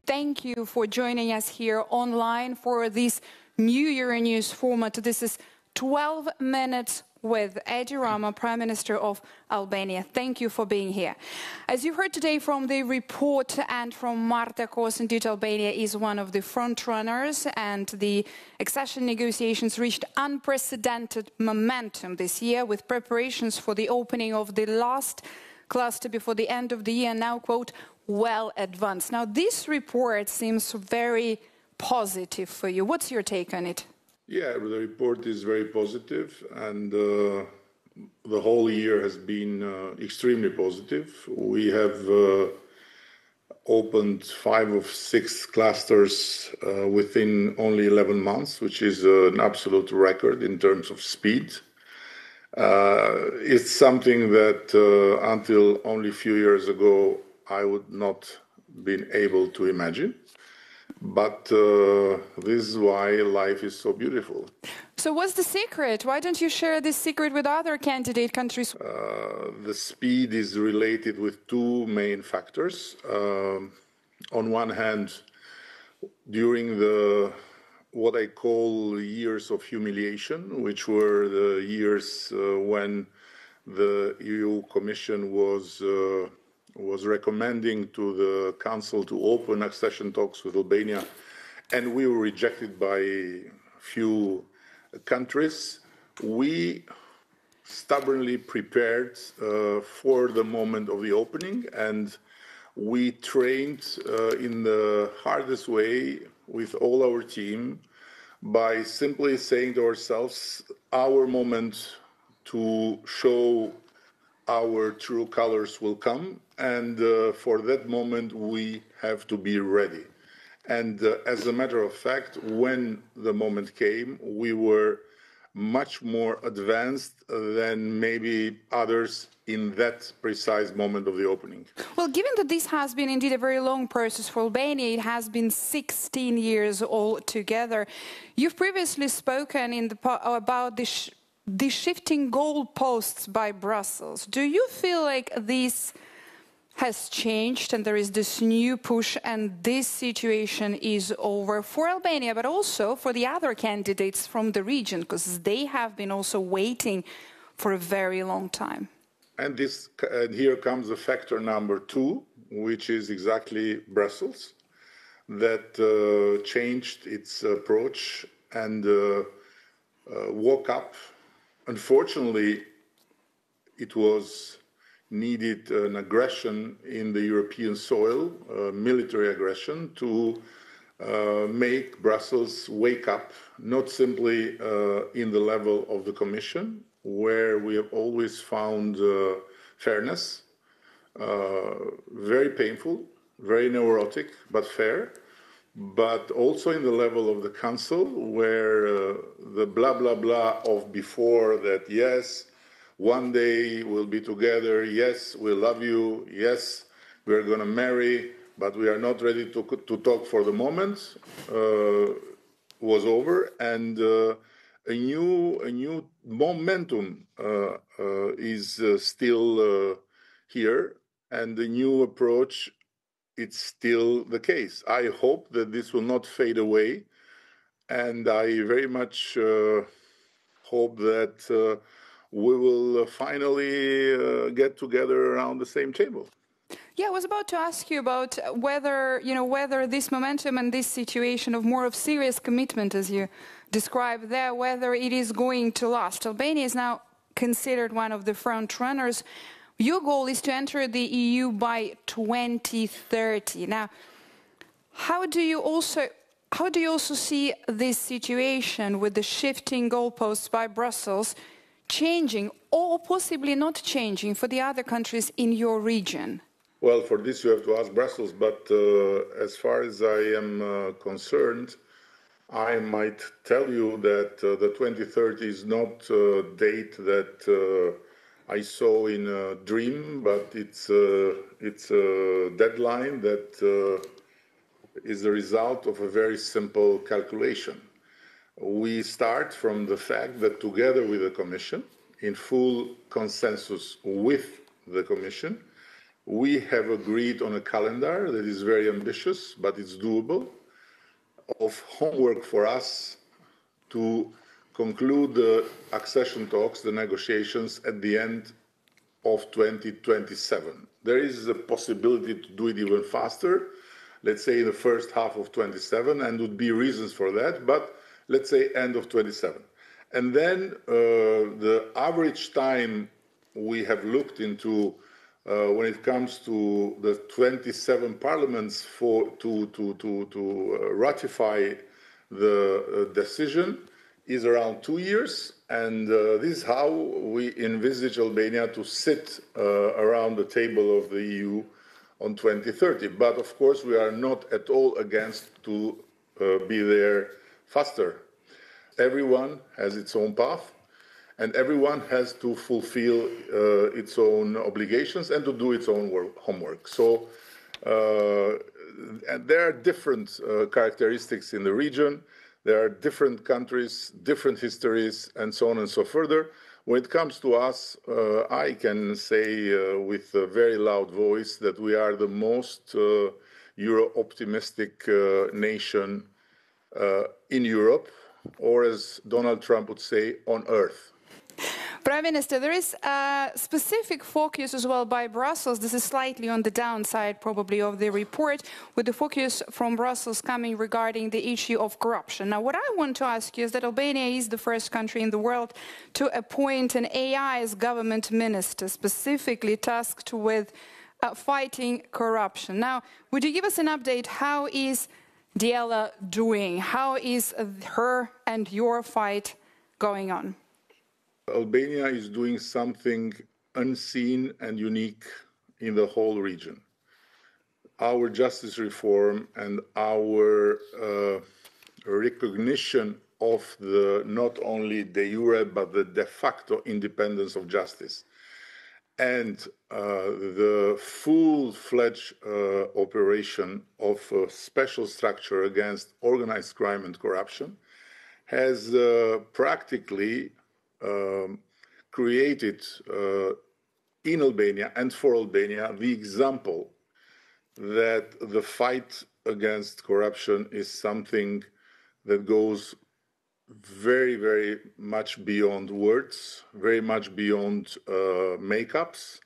thank you for joining us here online for this new Euronews format. This is 12 minutes with Edi Rama, Prime Minister of Albania. Thank you for being here. As you heard today from the report and from Marta, course, indeed Albania is one of the front runners, and the accession negotiations reached unprecedented momentum this year with preparations for the opening of the last cluster before the end of the year, now, quote, well advanced. Now, this report seems very positive for you. What's your take on it? Yeah, the report is very positive, and the whole year has been extremely positive. We have opened 5 of 6 clusters within only 11 months, which is an absolute record in terms of speed. It's something that until only a few years ago I would not been able to imagine. But this is why life is so beautiful. So what's the secret? Why don't you share this secret with other candidate countries? The speed is related with 2 main factors. On one hand, during the what I call years of humiliation, which were the years when the EU Commission was recommending to the Council to open accession talks with Albania, and we were rejected by few countries. We stubbornly prepared for the moment of the opening, and we trained in the hardest way with all our team by simply saying to ourselves, our moment to show our true colors will come, and for that moment we have to be ready. And as a matter of fact, when the moment came, we were much more advanced than maybe others in that precise moment of the opening. Well, given that this has been indeed a very long process for Albania, it has been 16 years altogether. You've previously spoken about the shifting goalposts by Brussels. Do you feel like this has changed and there is this new push and this situation is over for Albania, but also for the other candidates from the region, because they have been also waiting for a very long time? And here comes the factor number 2, which is exactly Brussels, that changed its approach and woke up. Unfortunately, it was needed an aggression in the European soil, military aggression, to make Brussels wake up, not simply in the level of the Commission, where we have always found fairness, very painful, very neurotic, but fair, but also in the level of the Council, where the blah, blah, blah of before that, yes, one day we'll be together, yes, we love you, yes, we're going to marry, but we are not ready to talk for the moment, was over, and a new momentum is still here, and the new approach, it's still the case. I hope that this will not fade away, and I very much hope that we will finally get together around the same table. Yeah, I was about to ask you about whether this momentum and this situation of more of serious commitment, as you described there, whether it is going to last. Albania is now considered one of the front runners. Your goal is to enter the EU by 2030. Now, how do you also see this situation with the shifting goalposts by Brussels changing or possibly not changing for the other countries in your region? Well, for this you have to ask Brussels, but as far as I am concerned, I might tell you that the 2030 is not a date that I saw in a dream, but it's a deadline that is the result of a very simple calculation. We start from the fact that together with the Commission, in full consensus with the Commission, we have agreed on a calendar that is very ambitious, but it's doable, of homework for us to conclude the accession talks, the negotiations, at the end of 2027. There is a possibility to do it even faster, let's say in the first half of 27, and would be reasons for that, but let's say end of 27. And then the average time we have looked into when it comes to the 27 parliaments to ratify the decision is around 2 years, and this is how we envisage Albania to sit around the table of the EU on 2030. But of course, we are not at all against to be there faster. Everyone has its own path, and everyone has to fulfill its own obligations and to do its own homework. So and there are different characteristics in the region. There are different countries, different histories, and so on and so further. When it comes to us, I can say with a very loud voice that we are the most Euro-optimistic nation in Europe, or as Donald Trump would say, on Earth. Prime Minister, there is a specific focus as well by Brussels. This is slightly on the downside, probably, of the report, with the focus from Brussels coming regarding the issue of corruption. Now, what I want to ask you is that Albania is the first country in the world to appoint an AI as government minister, specifically tasked with fighting corruption. Now, would you give us an update? How is Diela doing? How is her and your fight going on? Albania is doing something unseen and unique in the whole region. Our justice reform and our recognition of the not only de jure but the de facto independence of justice and the full-fledged operation of a special structure against organized crime and corruption has practically created in Albania and for Albania the example that the fight against corruption is something that goes very, very much beyond words, very much beyond makeups,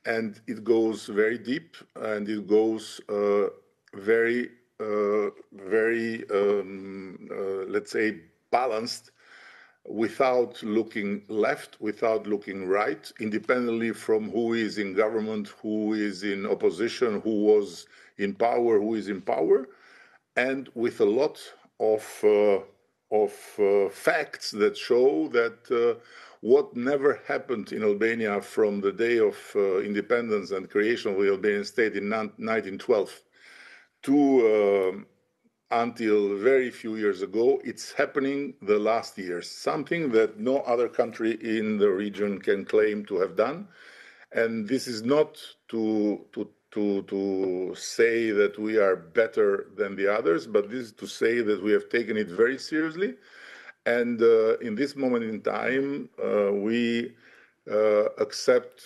and it goes very deep, and it goes very, let's say, balanced, without looking left, without looking right, independently from who is in government, who is in opposition, who was in power, who is in power, and with a lot of facts that show that what never happened in Albania from the day of independence and creation of the Albanian state in 1912 to until very few years ago, it's happening the last years, something that no other country in the region can claim to have done. And this is not to say that we are better than the others, but this is to say that we have taken it very seriously. And in this moment in time, we accept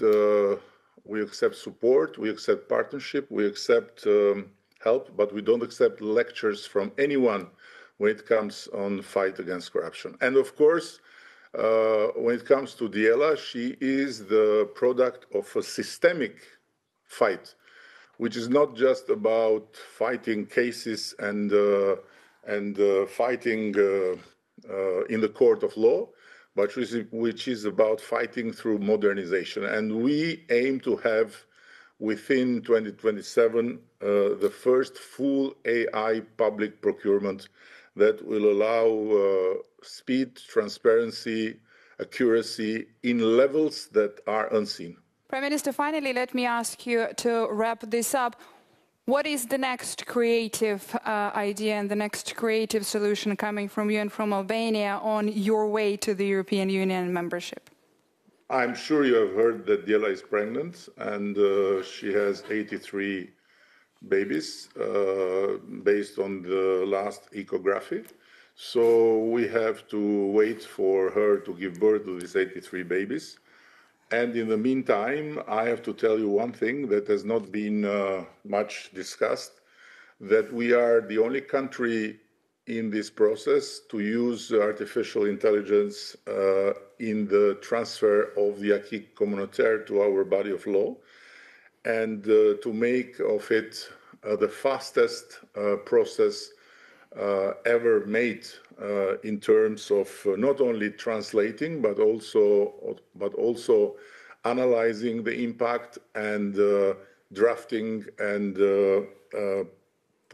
support, we accept partnership, we accept help, but we don't accept lectures from anyone when it comes on the fight against corruption. And of course, when it comes to Diela, she is the product of a systemic fight, which is not just about fighting cases and fighting in the court of law, but which is about fighting through modernization. And we aim to have within 2027 the first full AI public procurement that will allow speed, transparency, accuracy in levels that are unseen. Prime Minister, finally, let me ask you to wrap this up. What is the next creative idea and the next creative solution coming from you and from Albania on your way to the European Union membership? I'm sure you have heard that Diela is pregnant, and she has 83 babies based on the last ecography. So we have to wait for her to give birth to these 83 babies. And in the meantime, I have to tell you one thing that has not been much discussed, that we are the only country in this process to use artificial intelligence in the transfer of the acquis communautaire to our body of law, and to make of it the fastest process ever made in terms of not only translating but also analyzing the impact and drafting and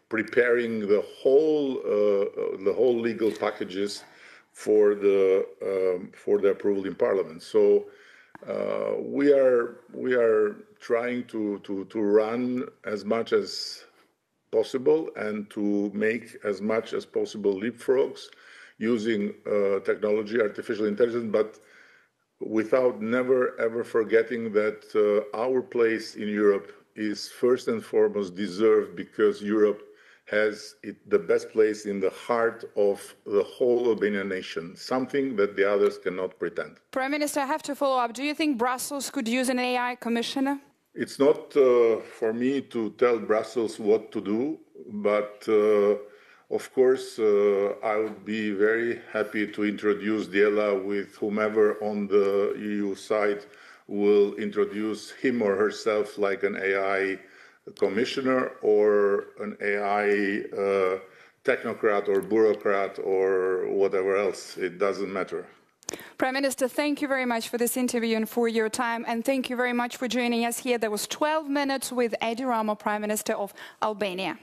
preparing the whole legal packages for the approval in Parliament. So we are trying to run as much as possible and to make as much as possible leapfrogs using technology, artificial intelligence, but without never ever forgetting that our place in Europe is first and foremost deserved because Europe has the best place in the heart of the whole Albanian nation, something that the others cannot pretend. Prime Minister, I have to follow up. Do you think Brussels could use an AI commissioner? It's not for me to tell Brussels what to do, but of course I would be very happy to introduce Diela with whomever on the EU side will introduce him or herself like an AI commissioner or an AI technocrat or bureaucrat or whatever else. It doesn't matter. Prime Minister, thank you very much for this interview and for your time, and thank you very much for joining us here. There was 12 minutes with Edi Rama, Prime Minister of Albania.